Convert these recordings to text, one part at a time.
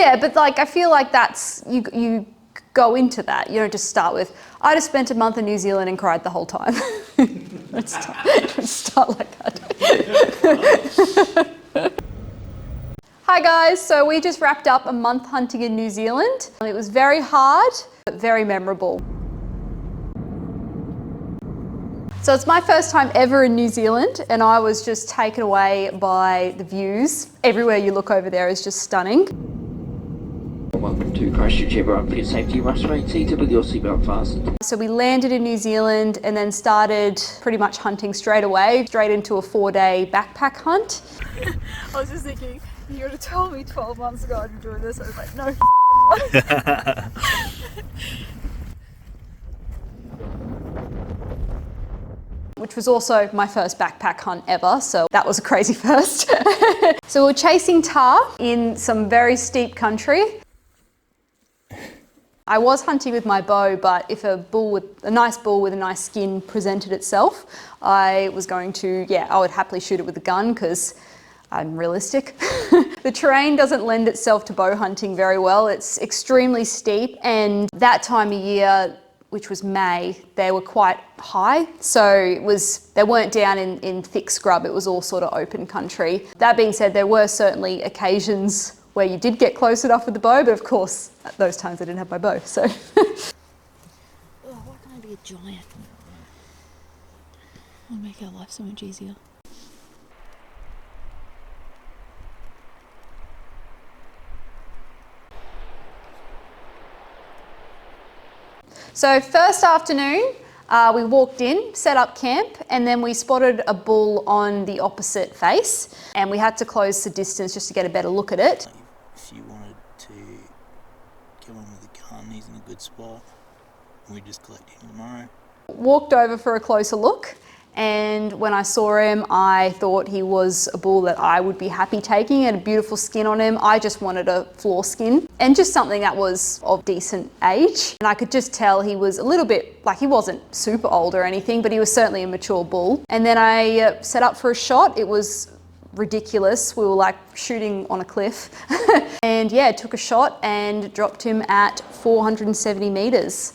Yeah, but like I feel like that's you go into that. You don't just start with, I just spent a month in New Zealand and cried the whole time. Let's start like that. Hi guys, so we just wrapped up a month hunting in New Zealand. It was very hard, but very memorable. So it's my first time ever in New Zealand and I was just taken away by the views. Everywhere you look over there is just stunning. Welcome to Christchurch Airport. For your safety, you must remain seated with your seatbelt fastened. So we landed in New Zealand and then started pretty much hunting straight away, straight into a 4-day backpack hunt. I was just thinking, you would have told me 12 months ago I'd be doing this. I was like, no. Which was also my first backpack hunt ever, so that was a crazy first. So we're chasing tahr in some very steep country. I was hunting with my bow, but if a nice bull with a nice skin presented itself, I was going to, I would happily shoot it with a gun because I'm realistic. The terrain doesn't lend itself to bow hunting very well. It's extremely steep, and that time of year, which was May, they were quite high. So they weren't down in thick scrub, it was all sort of open country. That being said, there were certainly occasions where you did get close enough with the bow, but of course, at those times I didn't have my bow, so. Oh, why can't I be a giant? It'll make our life so much easier. So first afternoon, we walked in, set up camp, and then we spotted a bull on the opposite face, and we had to close the distance just to get a better look at it. If you wanted to kill him with a gun, he's in a good spot. We just collect him tomorrow. Walked over for a closer look, and when I saw him, I thought he was a bull that I would be happy taking. He had a beautiful skin on him. I just wanted a floor skin and just something that was of decent age. And I could just tell he was a little bit, like he wasn't super old or anything, but he was certainly a mature bull. And then I set up for a shot. It was ridiculous. We were like shooting on a cliff. And yeah, took a shot and dropped him at 470 meters.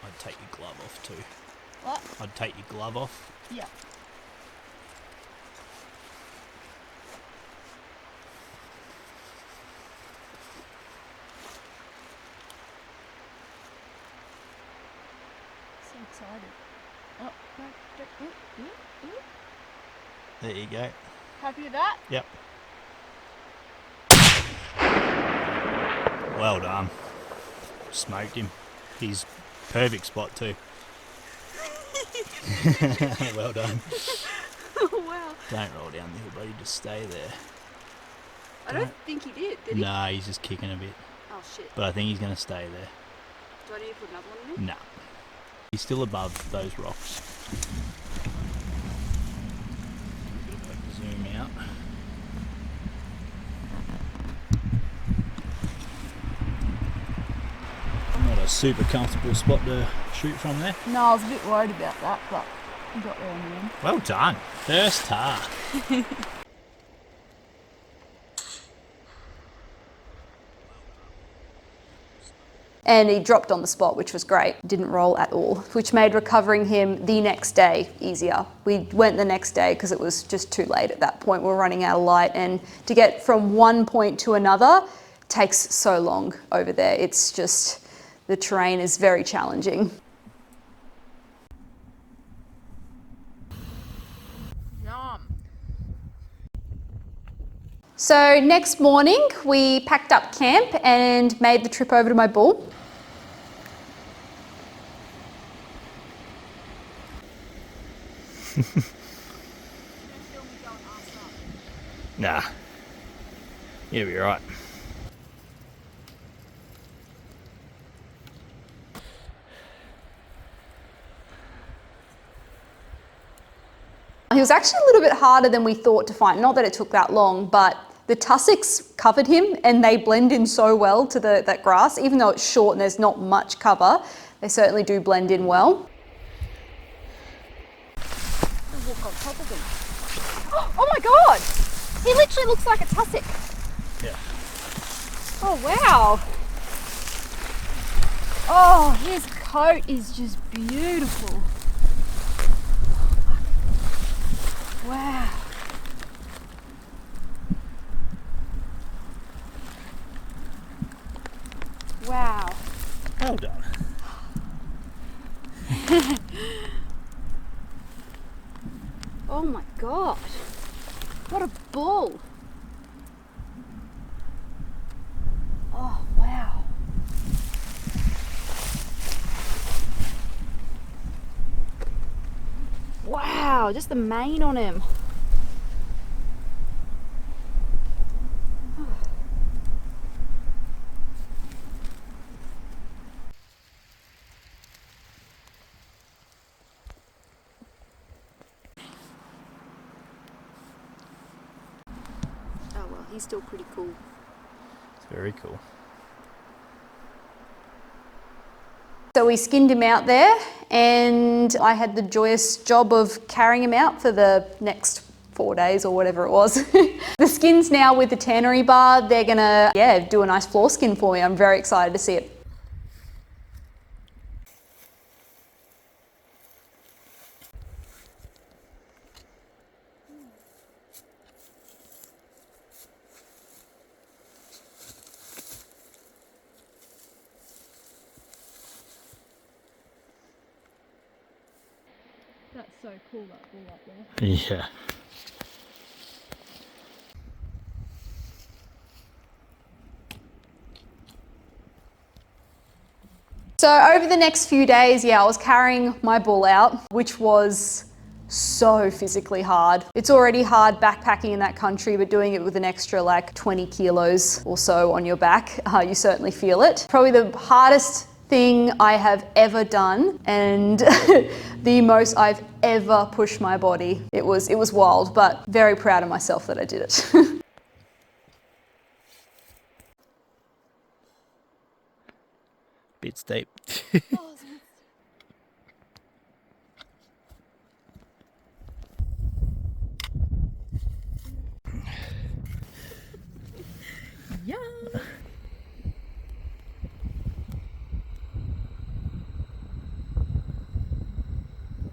I'd take your glove off too. What? I'd take your glove off. Yeah. So excited. Oh, no, don't. There you go. Happy with that? Yep. Well done. Smoked him. He's perfect spot too. Well done. Oh, wow. Don't roll down the hill, buddy. Just stay there. I don't think he did he? Nah, he's just kicking a bit. Oh, shit. But I think he's going to stay there. Do I need to put another one in? Nah. He's still above those rocks. Bit of a zoom out. Not a super comfortable spot to shoot from there. No, I was a bit worried about that, but we got there in the end. Well done. First tahr. And he dropped on the spot, which was great. Didn't roll at all, which made recovering him the next day easier. We went the next day because it was just too late at that point. We were running out of light, and to get from one point to another takes so long over there. It's just, the terrain is very challenging. Yum. So next morning, we packed up camp and made the trip over to my bull. Nah. You'll be right. He was actually a little bit harder than we thought to find. Not that it took that long, but the tussocks covered him and they blend in so well to that grass. Even though it's short and there's not much cover, they certainly do blend in well. walk on top of him. Oh my god! He literally looks like a tussock. Yeah. Oh wow! Oh, his coat is just beautiful. Wow. Wow. Well done. Oh my god. What a bull. Oh wow. Wow, just the mane on him. Oh well, he's still pretty cool. It's very cool. So we skinned him out there, and I had the joyous job of carrying him out for the next 4 days or whatever it was. The skin's now with the tannery bar. They're gonna, do a nice floor skin for me. I'm very excited to see it. That's so cool, that bull up there. Yeah. So over the next few days, I was carrying my bull out, which was so physically hard. It's already hard backpacking in that country, but doing it with an extra like 20 kilos or so on your back, you certainly feel it. Probably the hardest thing I have ever done, and the most I've ever pushed my body. It was wild, but very proud of myself that I did it. Bit steep. Yeah.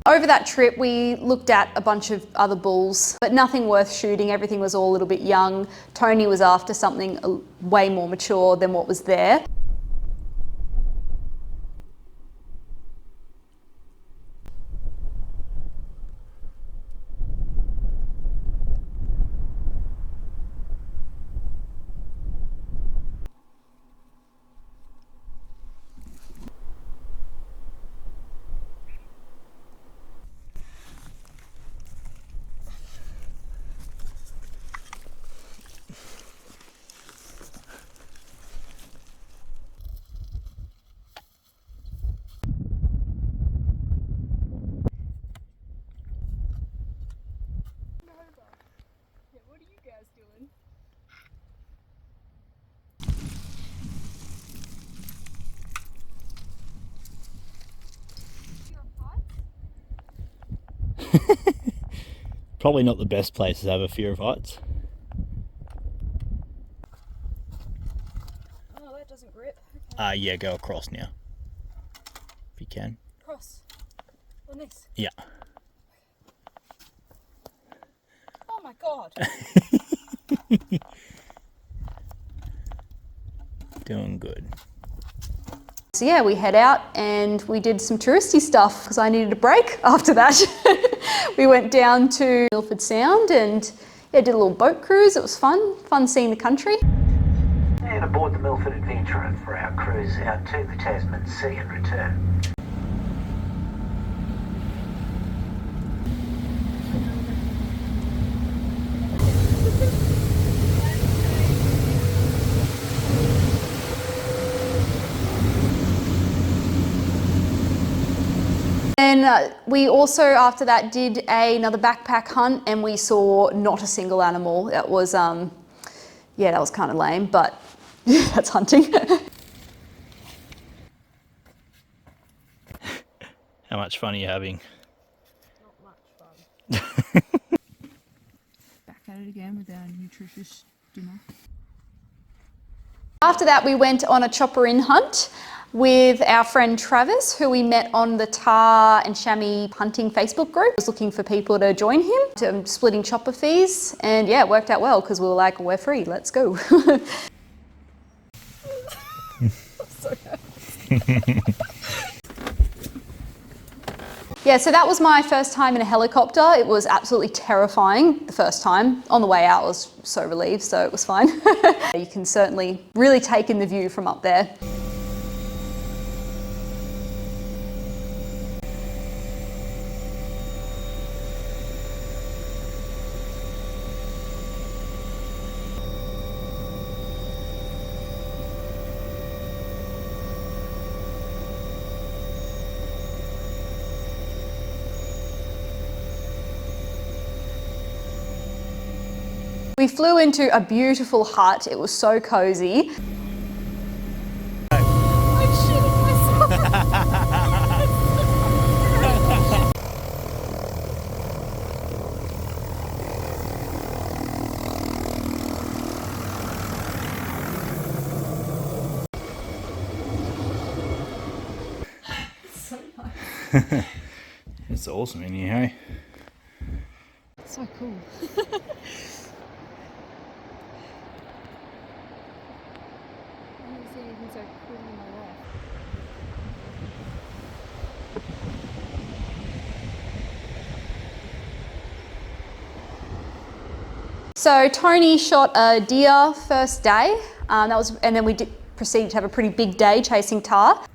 Over that trip, we looked at a bunch of other bulls, but nothing worth shooting. Everything was all a little bit young. Tony was after something way more mature than what was there. What are you guys doing? Probably not the best place to have a fear of heights. Oh, that doesn't grip. Yeah, go across now. If you can. Cross. On this. Yeah. Oh my god. Doing good. So we head out and we did some touristy stuff because I needed a break after that. We went down to Milford Sound and did a little boat cruise. It was fun seeing the country. And aboard the Milford Adventurer for our cruise out to the Tasman Sea and return. And we also, after that, did another backpack hunt and we saw not a single animal. That was, that was kind of lame, but that's hunting. How much fun are you having? Not much fun. with our nutritious dinner. After that, we went on a chopper-in hunt with our friend Travis, who we met on the Tahr and Chamois hunting Facebook group. I was looking for people to join him, splitting chopper fees, and yeah, it worked out well because we were like, we're free, let's go. Yeah, so that was my first time in a helicopter. It was absolutely terrifying the first time. On the way out, I was so relieved, so it was fine. You can certainly really take in the view from up there. We flew into a beautiful hut. It was so cozy. I'm shitting myself. It's awesome in here, hey? So cool. I've never seen anything so cool in my life. So Tony shot a deer first day, and then we proceeded to have a pretty big day chasing tahr.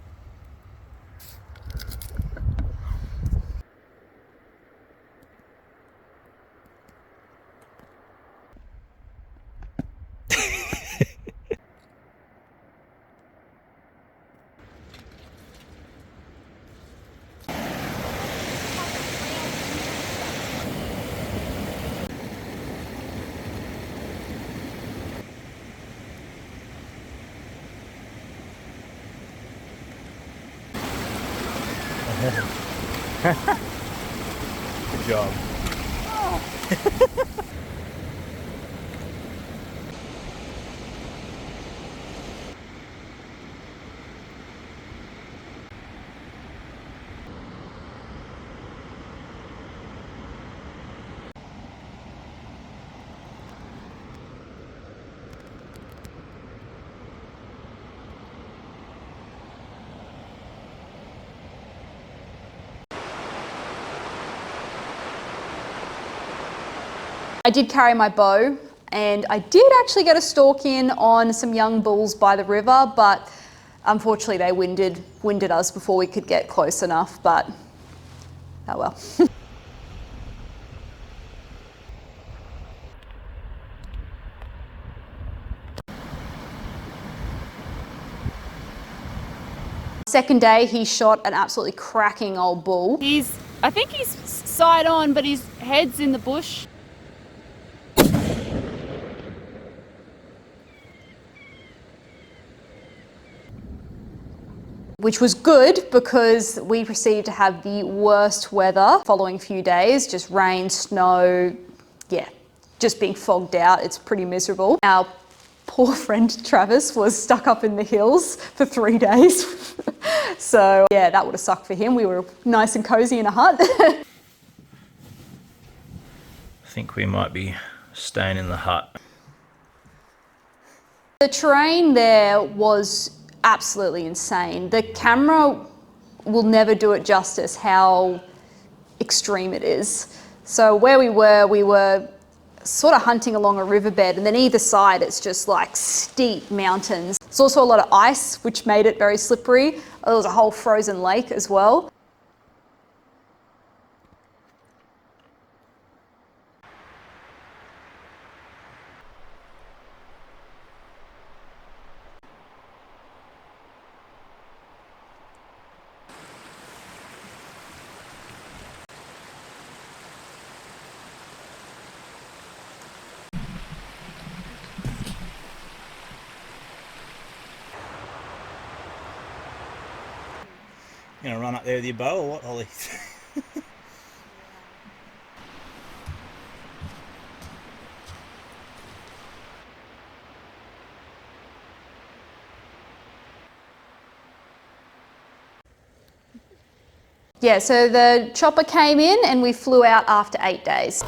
Good job. I did carry my bow, and I did actually get a stalk in on some young bulls by the river, but unfortunately they winded us before we could get close enough, but oh well. Second day, he shot an absolutely cracking old bull. I think he's side on, but his head's in the bush. Which was good because we proceeded to have the worst weather following few days, just rain, snow, yeah, just being fogged out. It's pretty miserable. Our poor friend Travis was stuck up in the hills for 3 days. So yeah, that would have sucked for him. We were nice and cozy in a hut. I think we might be staying in the hut. The terrain there was absolutely insane. The camera will never do it justice how extreme it is. So where we were sort of hunting along a riverbed, and then either side it's just like steep mountains. There's also a lot of ice, which made it very slippery. There was a whole frozen lake as well. You gonna run up there with your bow or what, Holly? Yeah, so the chopper came in and we flew out after 8 days.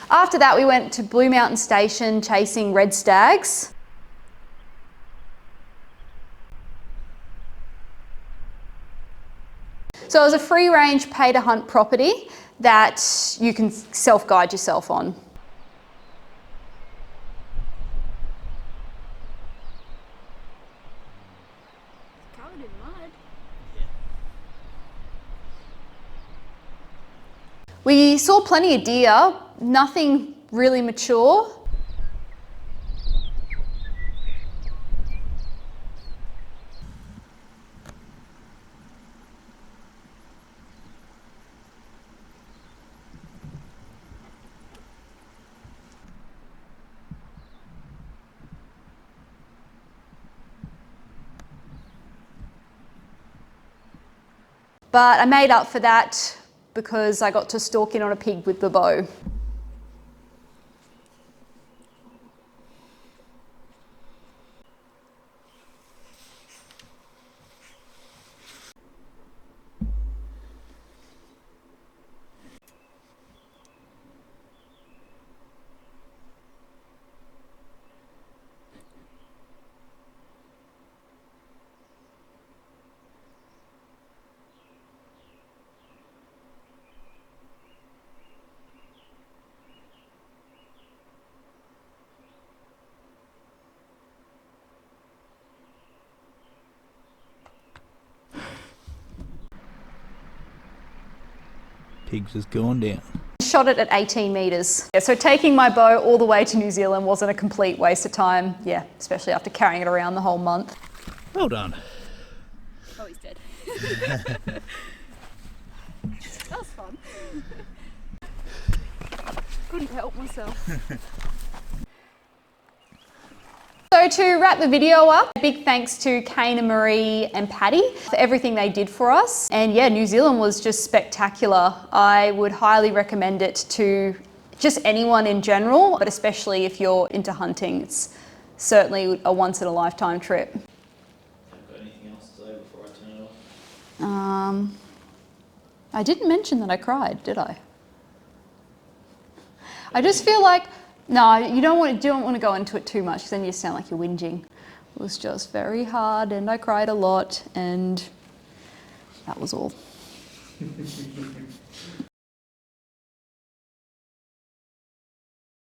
After that, we went to Blue Mountain Station chasing red stags. So it was a free-range pay-to-hunt property that you can self-guide yourself on. Covered in mud. We saw plenty of deer, nothing really mature. But I made up for that because I got to stalk in on a pig with the bow. Pig's just going down. Shot it at 18 metres. Yeah, so taking my bow all the way to New Zealand wasn't a complete waste of time, yeah, especially after carrying it around the whole month. Well done. Oh, he's dead. That was fun. Couldn't help myself. So to wrap the video up, big thanks to Kane and Marie and Patty for everything they did for us. And yeah, New Zealand was just spectacular. I would highly recommend it to just anyone in general, but especially if you're into hunting. It's certainly a once in a lifetime trip. Got anything else to say before I turn it off? I didn't mention that I cried, did I? I just feel like, no, you don't want to go into it too much because then you sound like you're whinging. It was just very hard and I cried a lot and that was all.